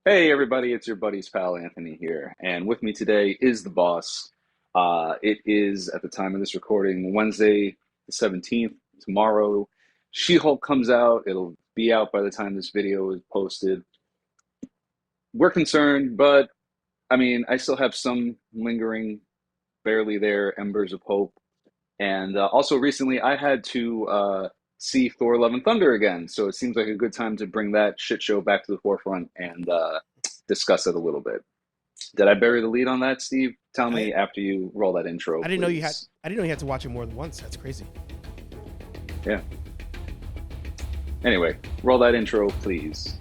Hey everybody, it's your buddy's pal Anthony here, and with me today is the boss. It is at the time of this recording Wednesday the 17th. Tomorrow, She-Hulk comes out. It'll be out by the time this video is posted. We're concerned, but I mean, I still have some lingering, barely there embers of hope. And also recently, I had to see Thor: Love and Thunder again, so it seems like a good time to bring that shit show back to the forefront and discuss it a little bit. Did I bury the lead on that, Steve? Tell I me after you roll that intro, I didn't know you had please. I didn't know you had to watch it more than once. That's crazy. Yeah. Anyway, roll that intro, please.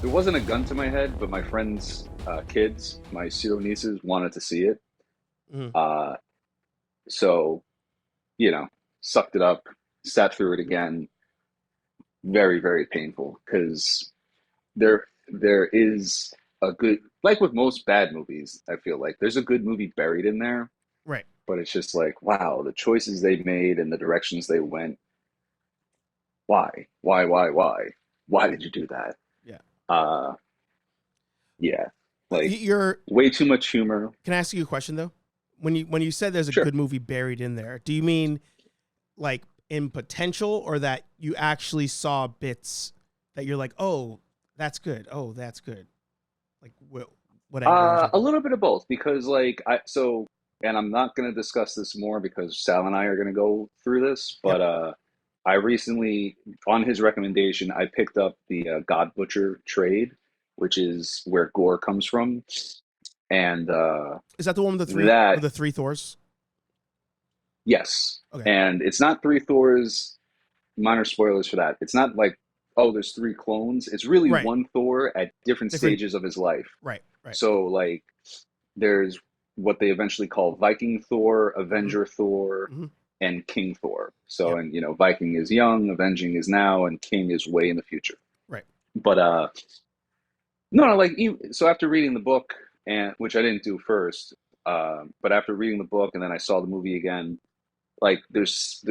There wasn't a gun to my head, but my friends' kids, my pseudo nieces, wanted to see it. Hmm. Uh, so, you know, sucked it up, sat through it again. Very, very painful because there is a good, like with most bad movies, I feel like there's a good movie buried in there, Right. but it's just like, wow, the choices they made and the directions they went. Why? Why? Why did you do that? Yeah. Uh, yeah, like You're. way too much humor. Can I ask you a question though? When you said there's a Sure. good movie buried in there, do you mean like in potential, or that you actually saw bits that you're like, oh, that's good. Oh, that's good. Like what angle are you A talking about? little bit of both because and I'm not going to discuss this more because Sal and I are going to go through this, Yep. but I recently, on his recommendation, I picked up the God Butcher trade, which is where gore comes from, and Is that the one that with the three Thors? yes, Okay. and it's not three Thors. Minor spoilers for that. It's not like, oh, there's three clones. It's really Right. one Thor at different Different. stages of his life. Right. Right. So like there's what they eventually call Viking Thor, Hmm. Avenger Thor, Hmm. and King Thor. So Yep. and Viking is young, Avenging is now, and King is way in the future. Right. But no, no, like so after reading the book, and which I didn't do first, but after reading the book and then I saw the movie again, like there's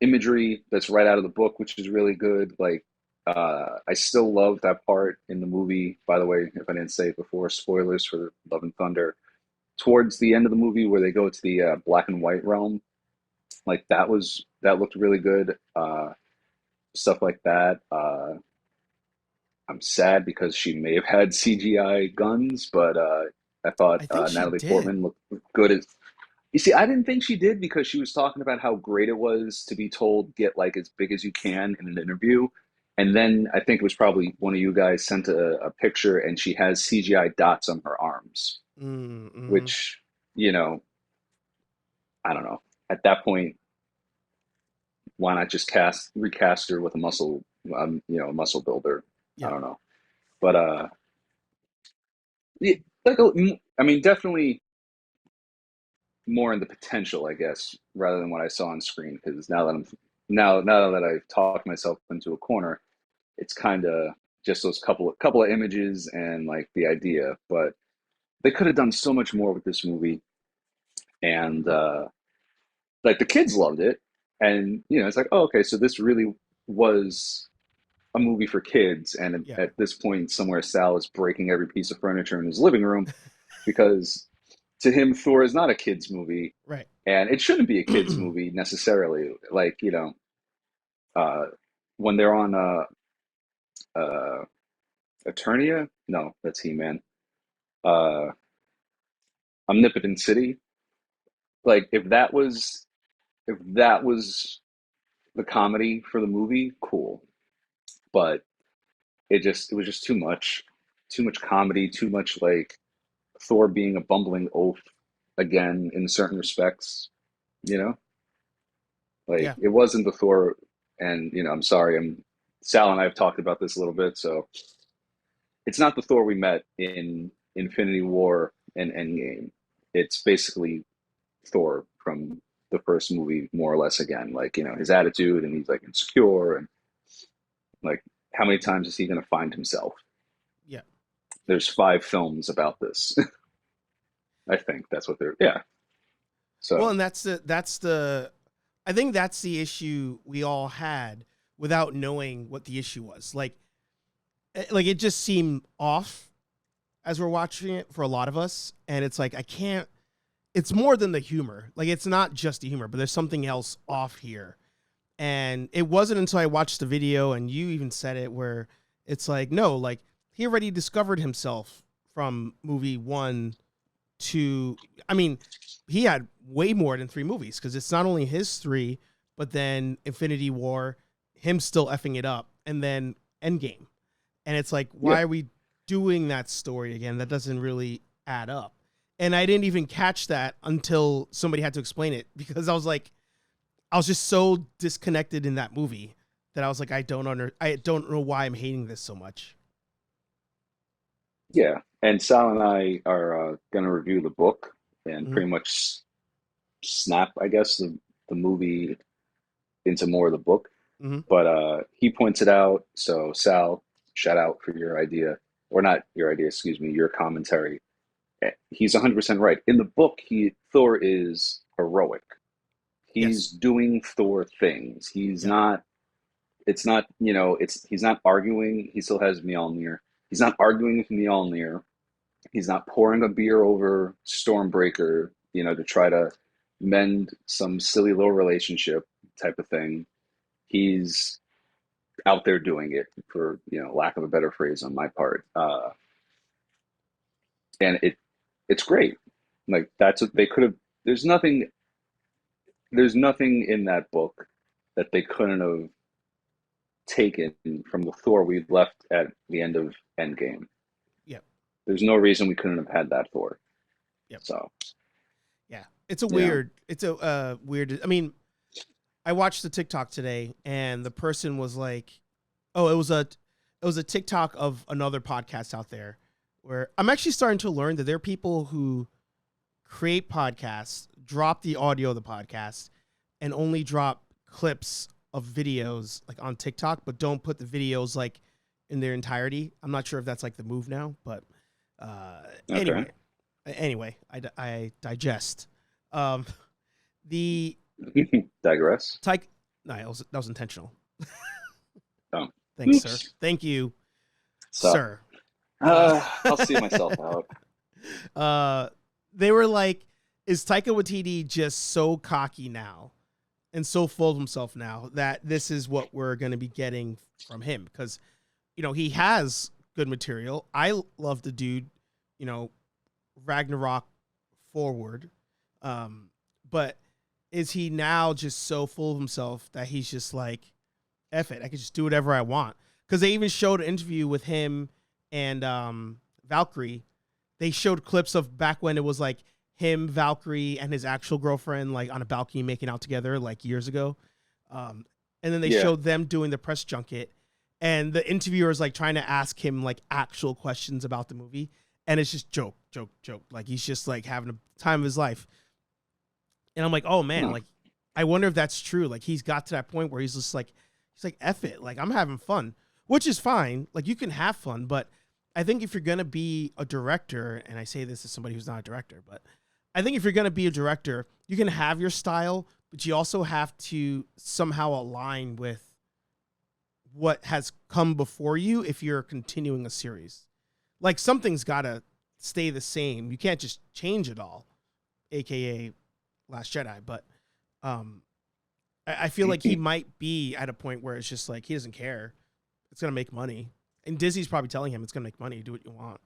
imagery that's right out of the book, which is really good. Like, I still love that part in the movie. By the way, if I didn't say it before, spoilers for Love and Thunder. Towards the end of the movie, where they go to the black and white realm, like that looked really good. Stuff like that. I'm sad because she may have had CGI guns, but I thought I think she Natalie did. Portman looked good as. You see, I didn't think she did because she was talking about how great it was to be told get like as big as you can in an interview. And then I think it was probably one of you guys sent a picture and she has CGI dots on her arms, Mm-hmm. which, you know, I don't know. At that point, why not just recast her with a a muscle builder? I Yeah. don't know. But yeah, I mean, definitely more in the potential, I guess, rather than what I saw on screen. Because now that I've talked myself into a corner, it's kind of just those couple of images and like the idea. But they could have done so much more with this movie, and like the kids loved it, and it's like, oh, okay, so this really was a movie for kids. And Yeah. at this point, somewhere Sal is breaking every piece of furniture in his living room because to him, Thor is not a kids movie, Right. and it shouldn't be a kids movie necessarily. Like uh, when they're on Eternia, no, that's He Man. Uh, Omnipotent City. Like if that was the comedy for the movie, cool. But it was just too much comedy, too much like Thor being a bumbling oaf again in certain respects. You know, like Yeah. it wasn't the Thor. And I'm sorry, Sal and I have talked about this a little bit, so it's not the Thor we met in Infinity War and Endgame. It's basically Thor from the first movie, more or less. Again, like his attitude, and he's like insecure, and like how many times is he going to find himself? Yeah. there's 5 films about this. I think that's what they're, yeah. Well, So and that's the I think that's the issue we all had without knowing what the issue was. Like it just seemed off as we're watching it for a lot of us, and it's like I can't. It's more than the humor. Like it's not just the humor, but there's something else off here. And it wasn't until I watched the video and you even said it where it's like, no, like he already discovered himself from movie one to, I mean, he had way more than 3 movies because it's not only his three, but then Infinity War, him still effing it up, and then Endgame. And it's like, yeah, why are we doing that story again? That doesn't really add up. And I didn't even catch that until somebody had to explain it because I was just so disconnected in that movie that I was like, I don't know why I'm hating this so much. yeah. And Sal and I are going to review the book and Mm-hmm. pretty much snap, I guess, the movie into more of the book. Mm-hmm. But he points it out. So Sal, shout out for your idea, or not your idea, excuse me, your commentary. He's 100% right. In the book, Thor is heroic. He's Yes. doing Thor things. He's Yep. not. It's not. It's he's not arguing. He still has Mjolnir. He's not arguing with Mjolnir. He's not pouring a beer over Stormbreaker. To try to mend some silly little relationship type of thing. He's out there doing it, for lack of a better phrase on my part, and it's great. Like that's what they could have. There's nothing. There's nothing in that book that they couldn't have taken from the Thor we left at the end of Endgame. Yep. There's no reason we couldn't have had that Thor. Yep. So Yeah. yeah, It's a weird. I mean, I watched the TikTok today, and the person was like, "Oh, it was a TikTok of another podcast out there." Where I'm actually starting to learn that there are people who create podcasts, drop the audio of the podcast, and only drop clips of videos like on TikTok, but don't put the videos like in their entirety. I'm not sure if that's like the move now, but uh, okay. anyway, I digest. Um, the Digress. Tyke, no, that was intentional. Oh, Thanks, sir. oops. Thank you, So sir. Uh, I'll see myself out. uh, they were like, is Taika Waititi just so cocky now and so full of himself now that this is what we're going to be getting from him? Because, he has good material. I love the dude, you know, Ragnarok forward. But is he now just so full of himself that he's just like, F it, I can just do whatever I want? Because they even showed an interview with him and Valkyrie. They showed clips of back when it was like him, Valkyrie, and his actual girlfriend like on a balcony making out together like years ago. And then they Yeah. showed them doing the press junket, and the interviewer is like trying to ask him like actual questions about the movie, and it's just joke, joke, joke. Like he's just like having a time of his life. And I'm like, oh man, Huh. like I wonder if that's true. Like he's got to that point where he's like, F it, like I'm having fun, which is fine. Like you can have fun, but I think if you're gonna be a director, and I say this as somebody who's not a director, but I think if you're gonna be a director, you can have your style, but you also have to somehow align with what has come before you if you're continuing a series. Like something's gotta stay the same. You can't just change it all, aka Last Jedi. But um I feel like he might be at a point where it's just like he doesn't care. It's gonna make money. And Disney's probably telling him it's gonna make money, do what you want.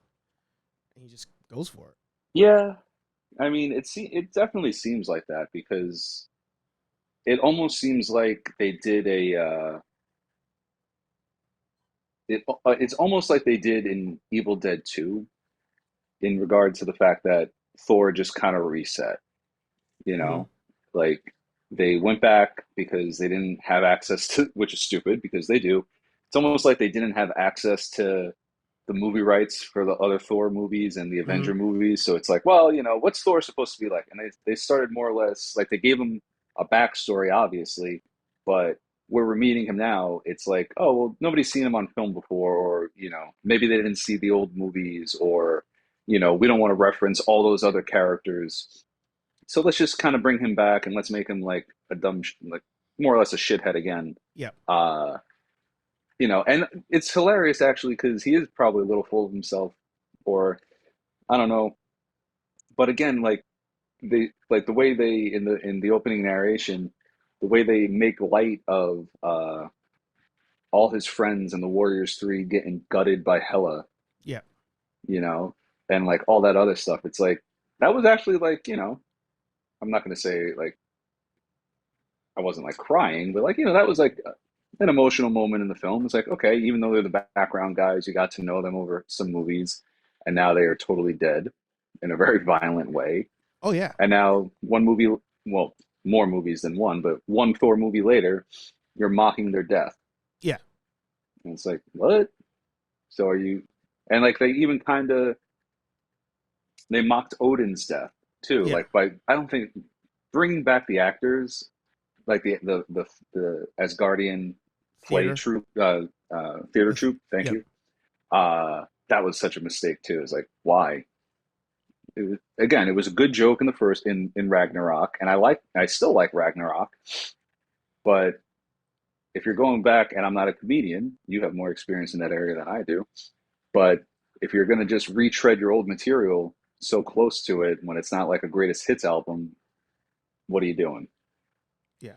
And he just goes for it. Yeah. I mean, it definitely seems like that because it almost seems like they did a it's almost like they did in Evil Dead 2 in regard to the fact that Thor just kind of reset, you Mm-hmm. know? Like they went back because they didn't have access to, which is stupid because they do. It's almost like they didn't have access to the movie rights for the other Thor movies and the Mm-hmm. Avenger movies. So it's like, well, what's Thor supposed to be like? And they started more or less like they gave him a backstory, obviously, but where we're meeting him now, it's like, oh, well, nobody's seen him on film before, or, maybe they didn't see the old movies, or, we don't want to reference all those other characters. So let's just kind of bring him back and let's make him like a dumb, like more or less a shithead again. Yeah. Uh, and it's hilarious actually because he is probably a little full of himself, or I don't know. But again, like the way they in the opening narration, the way they make light of all his friends and the Warriors Three getting gutted by Hela, Yeah. you know, and like all that other stuff. It's like that was actually like, I'm not going to say like I wasn't like crying, but like, that was like an emotional moment in the film. It's like, okay, even though they're the background guys, you got to know them over some movies, and now they are totally dead in a very violent way. Oh yeah. And now one movie, well, more movies than one, but one Thor movie later, you're mocking their death. Yeah. And it's like, what? So are you? And like they even kind of they mocked Odin's death too. Yeah. Like by I don't think bringing back the actors, like the Asgardian play Theater. troupe, theater The, troupe. Thank yep. you. That was such a mistake too. It's like why? Again, it was a good joke in the first in Ragnarok, and I still like Ragnarok, but if you're going back, and I'm not a comedian, you have more experience in that area than I do. But if you're going to just retread your old material so close to it when it's not like a greatest hits album, what are you doing? Yeah.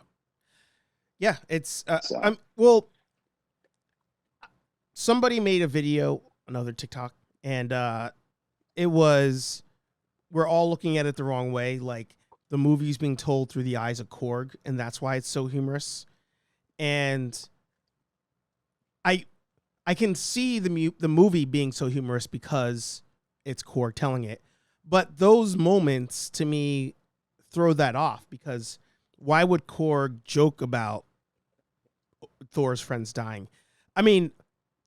Yeah. It's So I'm well. Somebody made a video, another TikTok, and it was we're all looking at it the wrong way. Like the movie's being told through the eyes of Korg, and that's why it's so humorous. And I I can see the movie being so humorous because it's Korg telling it. But those moments to me throw that off because why would Korg joke about Thor's friends dying? I mean,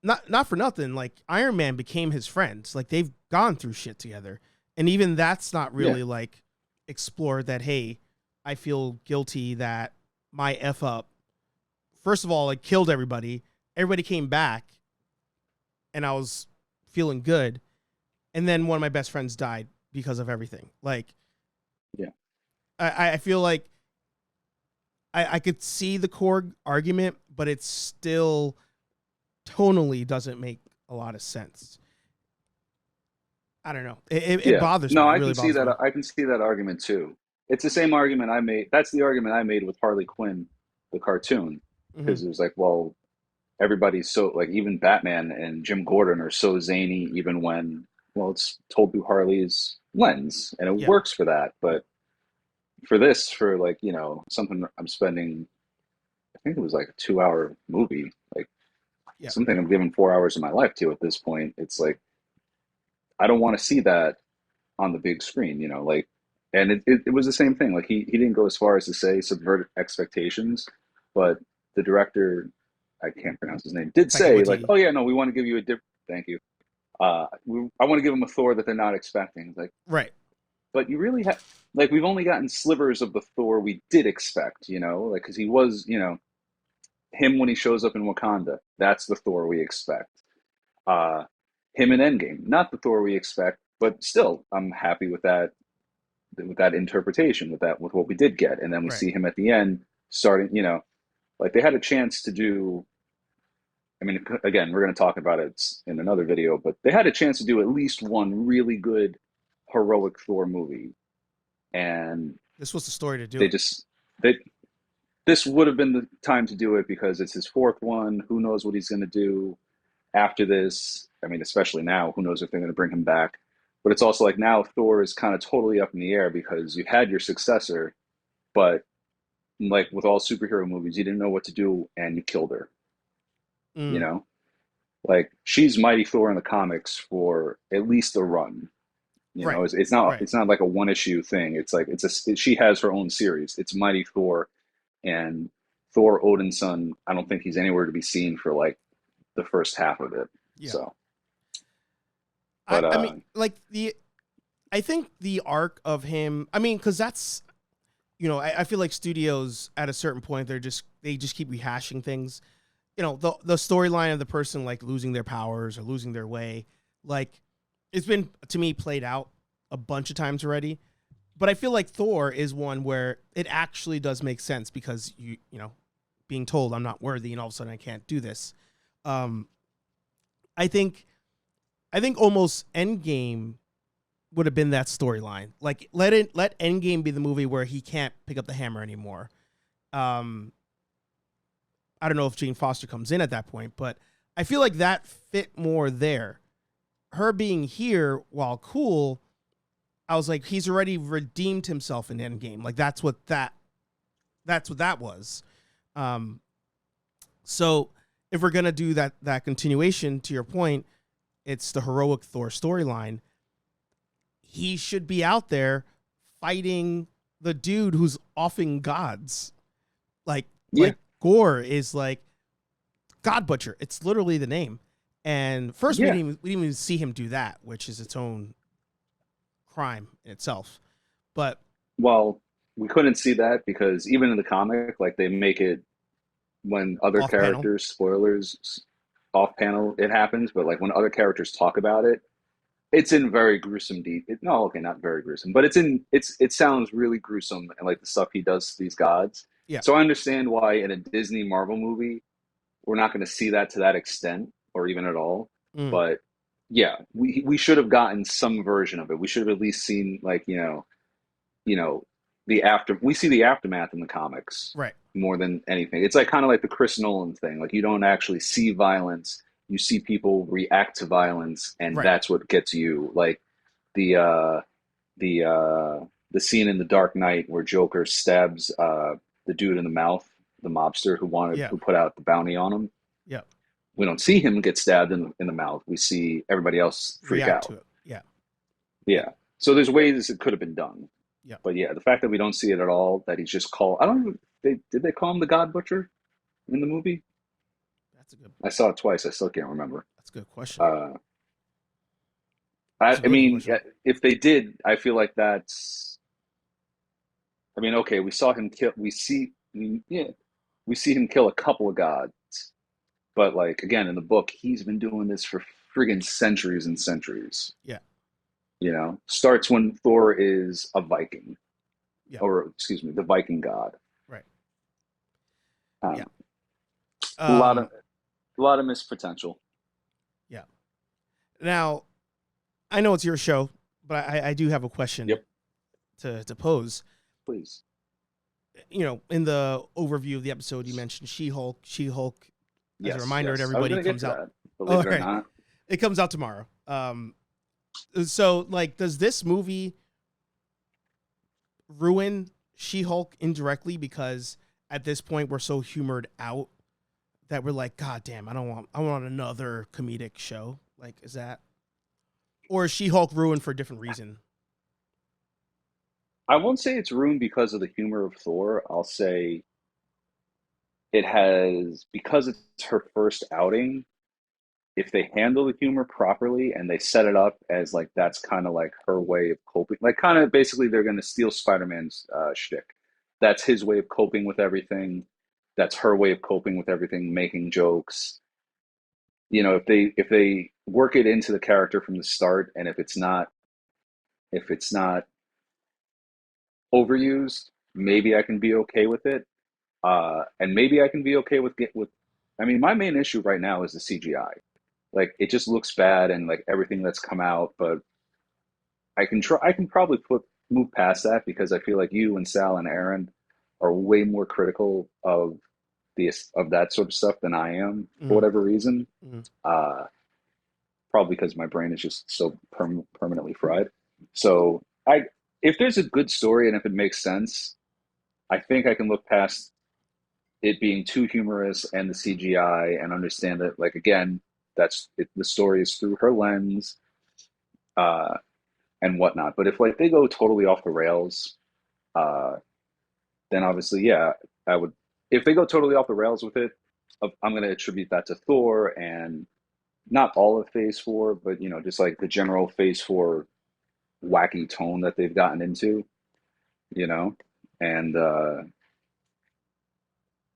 not for nothing. Like Iron Man became his friend. Like they've gone through shit together, and even that's not yeah, really like explored. That hey, I feel guilty that my f up. First of all, it killed everybody. Everybody came back, and I was feeling good. And then one of my best friends died because of everything. Like yeah, I feel like I could see the Korg argument, but it still tonally doesn't make a lot of sense. I don't know. It yeah. bothers No, me. It I really can see bothers that. me. I can see that argument too. It's the same argument I made. That's the argument I made with Harley Quinn, the cartoon, Hmm. because it was like, well, everybody's so like even Batman and Jim Gordon are so zany even when well it's told through Harley's lens and it Yeah. works for that. But for this, for like, something I'm spending I think it was like a 2 hour movie, like Yeah. something I'm giving 4 hours of my life to at this point, it's like I don't want to see that on the big screen, like and it was the same thing. Like he didn't go as far as to say subvert expectations, but the director I can't pronounce his name, did Taika say like, Waititi. "Oh yeah, no, we want to give you a different." Thank you. I want to give them a Thor that they're not expecting. Like, Right. but you really have like we've only gotten slivers of the Thor we did expect, like because he was, him when he shows up in Wakanda. That's the Thor we expect. Uh, him in Endgame, not the Thor we expect, but still, I'm happy with that interpretation, with what we did get, and then we Right. see him at the end starting, like they had a chance to do. I mean, again, we're going to talk about it in another video, but they had a chance to do at least one really good heroic Thor movie, and This was the story to do they it. just they this would have been the time to do it because it's his fourth one. Who knows what he's going to do after this? I mean, especially now, who knows if they're going to bring him back? But it's also like now Thor is kind of totally up in the air because you had your successor, but like with all superhero movies, you didn't know what to do and you killed her. You Mm. know, like she's Mighty Thor in the comics for at least a run. Right. It's not Right. it's not like a one issue thing. It's like she has her own series. It's Mighty Thor and Thor Odin's son. I don't think he's anywhere to be seen for like the first half of it. Yeah. So, but I mean, like I think the arc of him. I mean, because I feel like studios at a certain point they just keep rehashing things. The storyline of the person like losing their powers or losing their way, like it's been to me played out a bunch of times already. But I feel like Thor is one where it actually does make sense because being told I'm not worthy and all of a sudden I can't do this. Um, I think almost Endgame would have been that storyline. Like let Endgame be the movie where he can't pick up the hammer anymore. Um, I don't know if Jane Foster comes in at that point, but I feel like that fit more there. Her being here, while cool, I was like, he's already redeemed himself in Endgame. Like that's what that was. Um, so if we're gonna do that continuation, to your point, it's the heroic Thor storyline. He should be out there fighting the dude who's offing gods. Like Yeah, Gore is like God Butcher. It's literally the name. And first yeah. we didn't even see him do that, which is its own crime in itself. But Well, we couldn't see that because even in the comic, like they make it when other off panel, characters, spoilers, off panel, it happens. But like when other characters talk about it, it's in very gruesome no, okay, not very gruesome, but it sounds really gruesome and like the stuff he does to these gods. yeah, So I understand why in a Disney Marvel movie we're not going to see that to that extent or even at all. mm, But yeah, we should have gotten some version of it. We should have at least seen like you know we see the aftermath in the comics right, more than anything. It's like kind of like the Chris Nolan thing. Like you don't actually see violence, you see people react to violence, and right, that's what gets you. Like the uh the uh the scene in The Dark Knight where Joker stabs the dude in the mouth, the mobster yeah, who put out the bounty on him. yeah, We don't see him get stabbed in the mouth. We see everybody else freak react out. to it, yeah, yeah, Yeah. So there's ways it could have been done. yeah. But yeah, the fact that we don't see it at all, that he's just called, I don't know, did they call him the God Butcher in the movie? That's a good I saw it twice. I still can't remember. that's a good question. Uh, That's a I really good mean, question. if they did, I feel like I mean, okay, yeah, we see him kill a couple of gods, but like, again, in the book, he's been doing this for friggin' centuries and centuries. Yeah, Starts when Thor is a Viking, yeah, or excuse me, the Viking god. right, yeah. Um, a lot of Um, missed potential. yeah. Now I know it's your show, but I do have a question Yep, to pose. please. In the overview of the episode, you mentioned She-Hulk. She-Hulk, as a Yes, reminder to yes. I was everybody, going to get comes to out. that, Oh, believe all it or right, not. it comes out tomorrow. So like, does this movie ruin She-Hulk indirectly because at this point we're so humored out that we're like, God damn, I want another comedic show. Like, is that, or is She-Hulk ruined for a different reason? I won't say it's ruined because of the humor of Thor. I'll say it has, because it's her first outing, if they handle the humor properly and they set it up as like that's kind of like her way of coping, like kind of basically they're going to steal Spider-Man's shtick. That's his way of coping with everything. That's her way of coping with everything, making jokes. If they work it into the character from the start, and if it's not overused, maybe I can be okay with it. And maybe I can be okay with. I mean, my main issue right now is the CGI. Like it just looks bad, and like everything that's come out. But I can try. I can probably move past that because I feel like you and Sal and Aaron are way more critical of that sort of stuff than I am for Mm, whatever reason. mm, Uh, Probably because my brain is just so permanently fried. So if there's a good story and if it makes sense, I think I can look past it being too humorous and the CGI and understand that, like, again, that's it, the story is through her lens, uh, and whatnot. But if like they go totally off the rails, uh, then obviously, yeah, I would. If they go totally off the rails with it, I'm going to attribute that to Thor and not all of Phase Four, but just like the general Phase Four wacky tone that they've gotten into, you know, and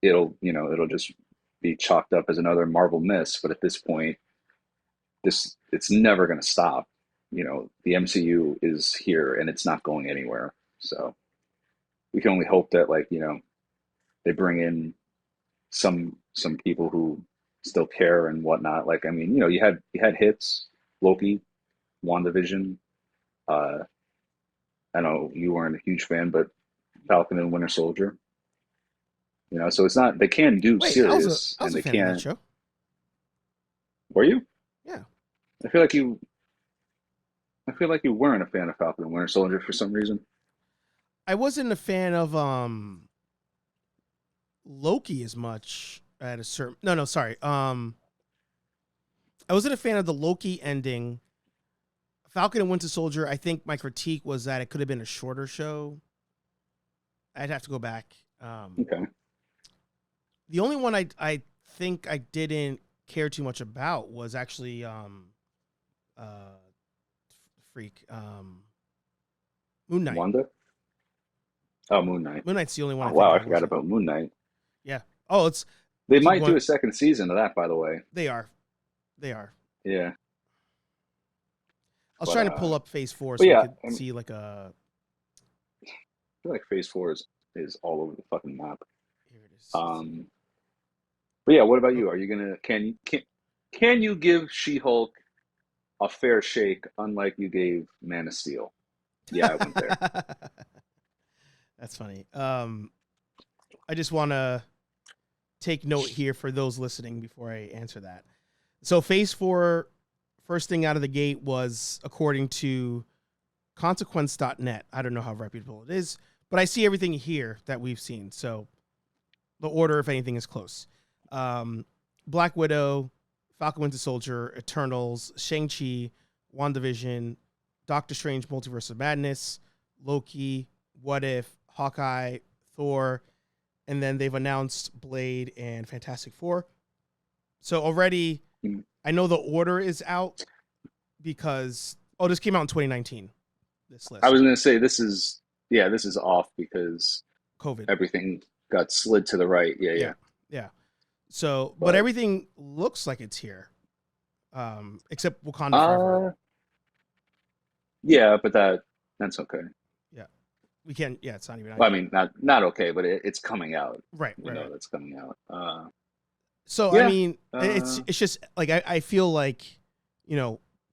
it'll just be chalked up as another Marvel miss. But at this point, it's never going to stop. The MCU is here and it's not going anywhere. So we can only hope that, like, they bring in some people who still care and whatnot. Like, I mean, you had hits, Loki, WandaVision. Uh, I know you weren't a huge fan, but Falcon and Winter Soldier. So it's not, they can do Wait, serious I was and a they fan of that can't. show. Were you? Yeah. I feel like you. I feel like you weren't a fan of Falcon and Winter Soldier for some reason. I wasn't a fan of Loki as much at a certain. No, sorry. I wasn't a fan of the Loki ending. Falcon and Winter Soldier, I think my critique was that it could have been a shorter show. I'd have to go back. Okay. The only one I think I didn't care too much about was actually freak Moon Knight. Wanda. Oh, Moon Knight. Moon Knight's the only one Oh I think wow, I I forgot wasn't. about Moon Knight. Yeah. Oh, it's They keep might do going. a second season of that, by the way. They are. They are. Yeah, I was but trying to pull up Phase 4 but so we yeah, could see like a. I feel like Phase 4 is all over the fucking map. Here it is. Um, but yeah, what about Oh. you? Are you gonna can you give She-Hulk a fair shake, unlike you gave Man of Steel? Yeah, I went there. That's funny. I just want to take note here for those listening before I answer that. So Phase 4, first thing out of the gate was, according to consequence.net. I don't know how reputable it is, but I see everything here that we've seen. So the order, if anything, is close. Black Widow, Falcon Winter Soldier, Eternals, Shang-Chi, WandaVision, Doctor Strange Multiverse of Madness, Loki, What If, Hawkeye, Thor, and then they've announced Blade and Fantastic Four. So already, I know the order is out because this came out in 2019. This list. I was gonna say this is off because COVID. everything got slid to the right. Yeah. Yeah. So, but But everything looks like it's here, except Wakanda Forever. yeah, but that's okay. Yeah, we can't. Yeah, it's not even out Well, I yet. mean, not okay, but it's coming out. Right. That's coming out. So I Yeah. mean, it's just like I feel like,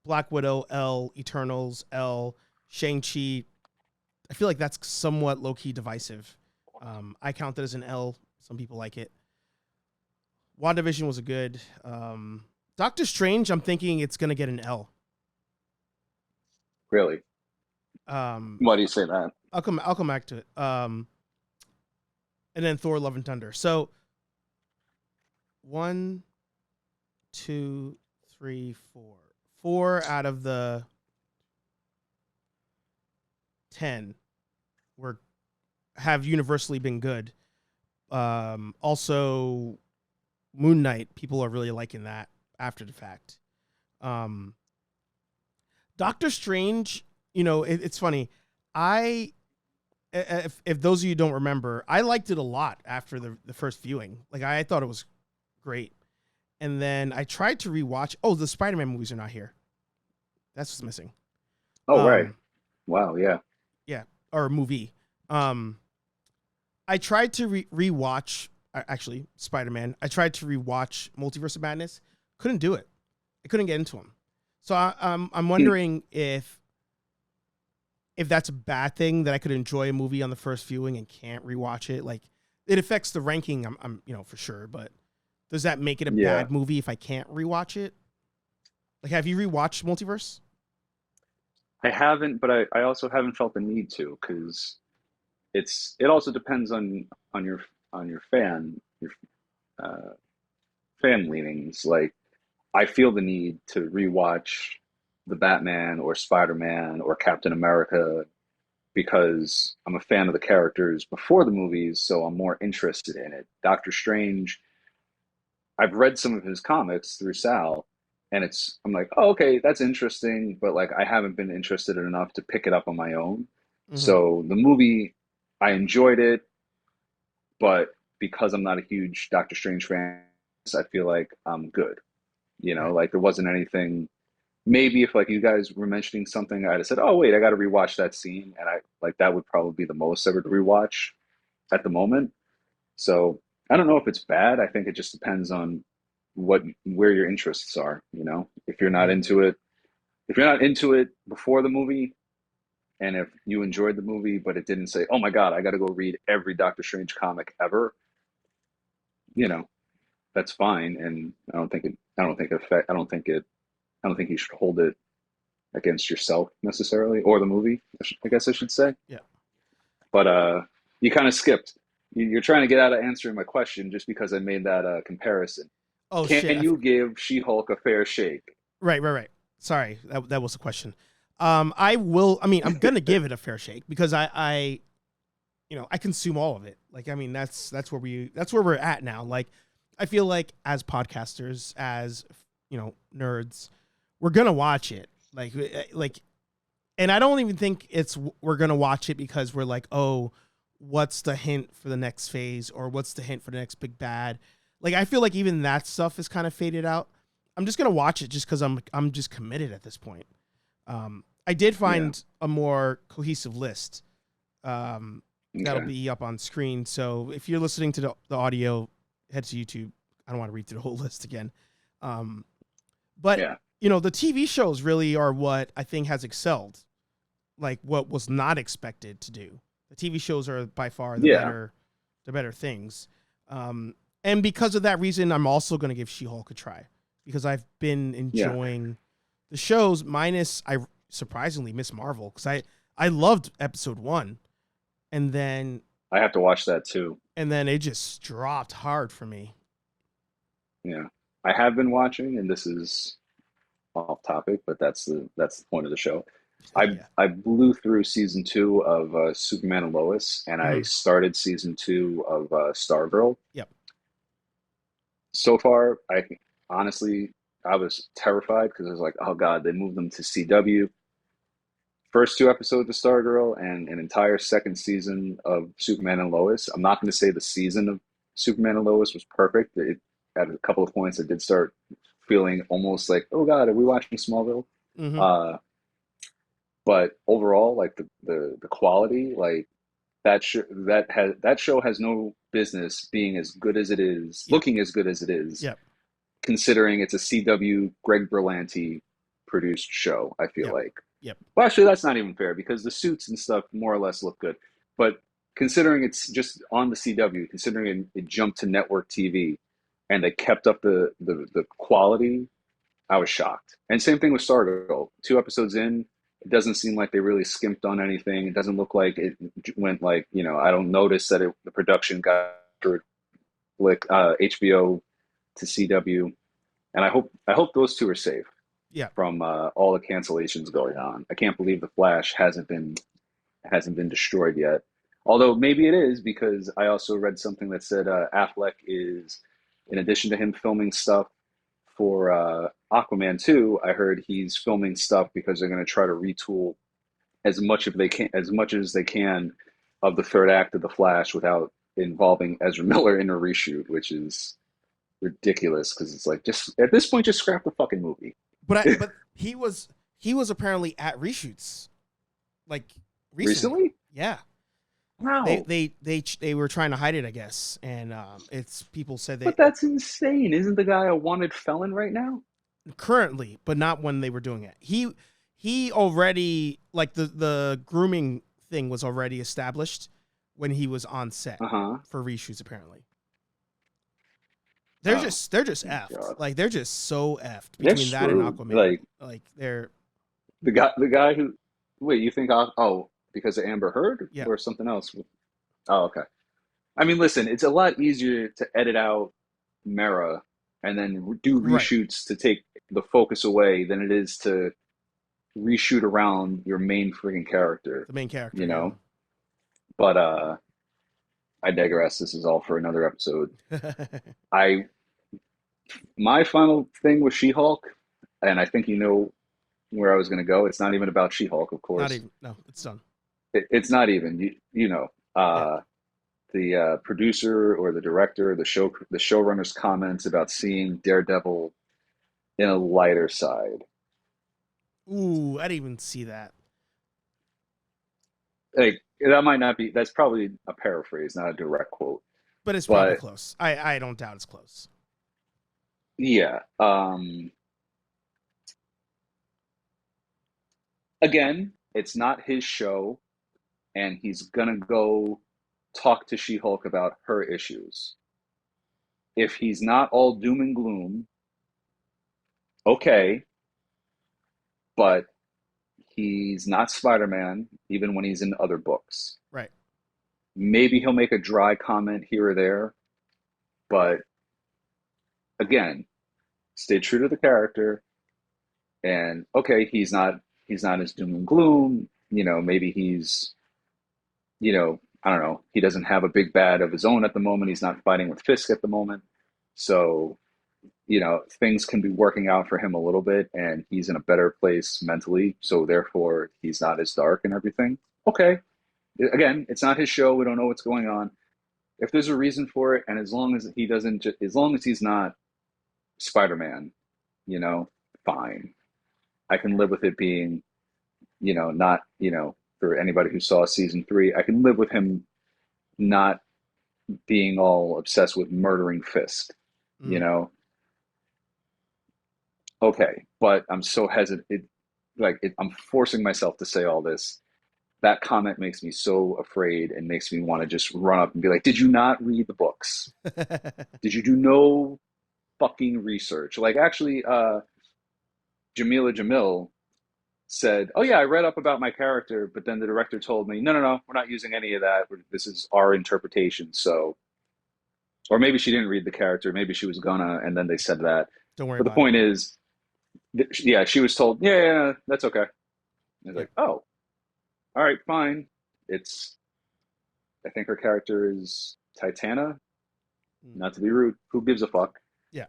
Black Widow, L, Eternals, L, Shang-Chi. I feel like that's somewhat low key divisive. I count it as an L. Some people like it. WandaVision was a good. Doctor Strange, I'm thinking it's gonna get an L. Really? Um, Why do you say that? I'll come back to it. And then Thor: Love and Thunder. So 1, 2, 3, 4. 4 out of the 10 have universally been good. Also, Moon Knight, people are really liking that after the fact. Doctor Strange, it's funny. If those of you don't remember, I liked it a lot after the first viewing. Like, I thought it was great. And then I tried to rewatch. Oh, the Spider-Man movies are not here. That's what's missing. Oh, right. Wow. Yeah. Yeah, or movie. I tried to rewatch. Actually, Spider-Man. I tried to rewatch Multiverse of Madness. Couldn't do it. I couldn't get into them. So I'm wondering if that's a bad thing, that I could enjoy a movie on the first viewing and can't rewatch it. Like, it affects the ranking. I'm for sure, but does that make it a bad movie if I can't rewatch it? Like, have you rewatched Multiverse? I haven't, but I also haven't felt the need to, because it also depends on your uh, fan leanings. Like, I feel the need to rewatch the Batman or Spider-Man or Captain America because I'm a fan of the characters before the movies, so I'm more interested in it. Doctor Strange, I've read some of his comics through Sal, and I'm like, oh, okay, that's interesting, but like I haven't been interested enough to pick it up on my own. Mm-hmm. So the movie, I enjoyed it, but because I'm not a huge Doctor Strange fan, I feel like I'm good. Right. Like there wasn't anything. Maybe if like you guys were mentioning something, I'd have said, "Oh wait, I got to rewatch that scene," and I like that would probably be the most I would rewatch at the moment. So I don't know if it's bad. I think it just depends on where your interests are. If you're not Mhm. into it, if you're not into it before the movie, and if you enjoyed the movie, but it didn't say, "Oh my God, I got to go read every Doctor Strange comic ever," you know, that's fine. And I don't think it. I don't think it affect. I don't think it. I don't think you should hold it against yourself necessarily, or the movie. I guess I should say. Yeah. But you kind of skipped. You're trying to get out of answering my question just because I made that comparison. Oh shit. Can you give She-Hulk a fair shake? Right, right, right. Sorry, that was the question. I will. I mean, I'm gonna give it a fair shake because I consume all of it. Like, I mean, that's where we're at now. Like, I feel like as podcasters, as nerds, we're gonna watch it. Like, and I don't even think we're gonna watch it because we're like, oh, what's the hint for the next phase or what's the hint for the next big bad. Like, I feel like even that stuff is kind of faded out. I'm just gonna watch it just because I'm just committed at this point. I did Yeah. find a more cohesive list. That'll Okay. be up on screen. So if you're listening to the audio, head to YouTube. I don't want to read through the whole list again. Um, but Yeah. the TV shows really are what I think has excelled, like what was not expected to do. The TV shows are by far Yeah. the better things. And because of that reason, I'm also going to give She-Hulk a try because I've been Yeah. enjoying the shows. Minus, I surprisingly Miss Marvel because I loved episode 1, and then I have to watch that too. it just dropped hard for me. Yeah. I have been watching, and this is off topic, but that's the point of the show. I Yeah. I blew through season 2 of Superman and Lois, and I Mhm. started season 2 of Stargirl. Yep. So far, honestly I was terrified because I was like, oh God, they moved them to CW. First 2 episodes of Stargirl and an entire second season of Superman and Lois. I'm not going to say the season of Superman and Lois was perfect. At a couple of points, I did start feeling almost like, oh God, are we watching Smallville? Hmm. Uh, but overall, like the quality, like that show has no business being as good as it is, Yep. looking as good as it is, Yep. considering it's a CW Greg Berlanti produced show. I feel Yep. like. Yep. Well, actually, that's not even fair because the suits and stuff more or less look good. But considering it's just on the CW, considering it jumped to network TV, and they kept up the quality, I was shocked. And same thing with Stargirl. 2 episodes in, it doesn't seem like they really skimped on anything. It doesn't look like it went like I don't notice that the production got like HBO to CW, and I hope those two are safe Yep. from all the cancellations going on. I can't believe the Flash hasn't been destroyed yet. Although maybe it is because I also read something that said Affleck is, in addition to him filming stuff for Aquaman 2, I heard he's filming stuff because they're going to try to retool as much as they can of the third act of the Flash without involving Ezra Miller in a reshoot, which is ridiculous because it's like just at this point just scrap the fucking movie. But he was apparently at reshoots like recently. Recently? Yeah. They Wow. they they were trying to hide it, I guess, and it's people said But that that's insane. Isn't the guy a wanted felon right now? currently, but not when they were doing it. He already like the grooming thing was already established when he was on set Uh-huh. for reshoots. Apparently, Oh, they're just my effed. God. Like they're just so effed They're between that and screwed. Aquaman. Like Like they're the guy who wait, you think because of Amber Heard yeah or something else? Oh, okay. I mean, listen, it's a lot easier to edit out Mara and then do right. reshoots to take the focus away than it is to reshoot around your main freaking character, The main character, you yeah. know? But I digress. This is all for another episode. I My final thing with She-Hulk, and I think you know where I was going to go. It's not even about She-Hulk, of Not course. even no, it's done. It's not even you know. Yeah. The producer or the director, the showrunner's comments about seeing Daredevil in a lighter side. Ooh, I didn't even see that. Like that might not be. That's probably a paraphrase, not a direct quote. But it's probably But close. I don't doubt it's close. yeah, again, it's not his show, and he's gonna go talk to She-Hulk about her issues. If he's not all doom and gloom, okay, but he's not Spider-Man, even when he's in other books. Right. Maybe he'll make a dry comment here or there, but again, stay true to the character. And okay, he's not as doom and gloom. Maybe I don't know. He doesn't have a big bad of his own at the moment. He's not fighting with Fisk at the moment. So, things can be working out for him a little bit and he's in a better place mentally. So therefore he's not as dark and everything. Okay. Again, it's not his show. We don't know what's going on. If there's a reason for it, and as long as he's not Spider-Man, you know, fine. I can live with it being, not, for anybody who saw season three, I can live with him not being all obsessed with murdering Fisk, you Mm. know? Okay, but I'm so hesitant. I'm forcing myself to say all this. That comment makes me so afraid and makes me want to just run up and be like, "Did you not read the books? Did you do no fucking research?" Like, actually, Jamila Jamil said, "Oh yeah, I read up about my character, but then the director told me, no, no, no, we're not using any of that. This is our interpretation." So, or maybe she didn't read the character, maybe she was gonna, and then they said that. Don't worry But the about it. point is, yeah, she was told, yeah, yeah, yeah, that's okay. And it's Yeah. like, oh, all right, fine. It's, I think her character is Titana. Mm. Not to be rude, who gives a fuck? Yeah.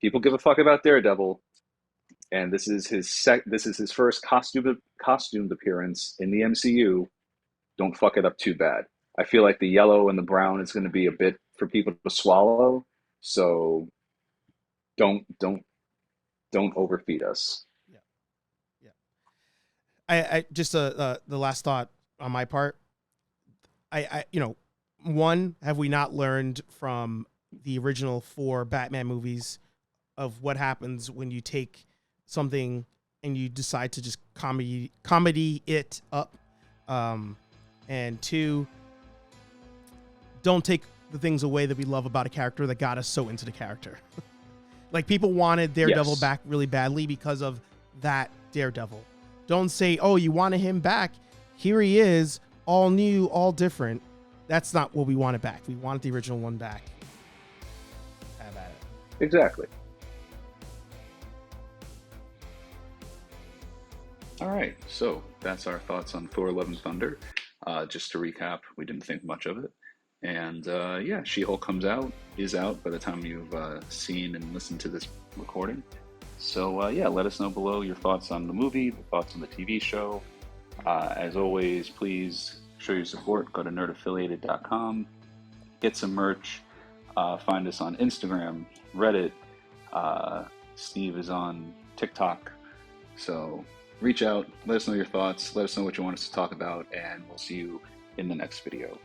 People give a fuck about Daredevil, and this is his first costumed appearance in the MCU. Don't fuck it up too bad. I feel like the yellow and the brown is going to be a bit for people to swallow, so don't don't overfeed us. Yeah. Yeah. I just the last thought on my part. One, have we not learned from the original four Batman movies of what happens when you take something and you decide to just comedy it up? And two, don't take the things away that we love about a character that got us so into the character. Like, people wanted Daredevil Yes, back really badly because of that Daredevil. Don't say, "Oh, you wanted him back. Here he is, all new, all different." That's not what we wanted back. We wanted the original one back. Have at it. exactly. All right, so that's our thoughts on Thor: Love and Thunder. Just to recap, we didn't think much of it, and yeah, She-Hulk is out by the time you've seen and listened to this recording. So yeah, let us know below your thoughts on the movie, the thoughts on the TV show. As always, please show your support. Go to nerdaffiliated.com, get some merch. Find us on Instagram, Reddit. Steve is on TikTok. So reach out, let us know your thoughts, let us know what you want us to talk about, and we'll see you in the next video.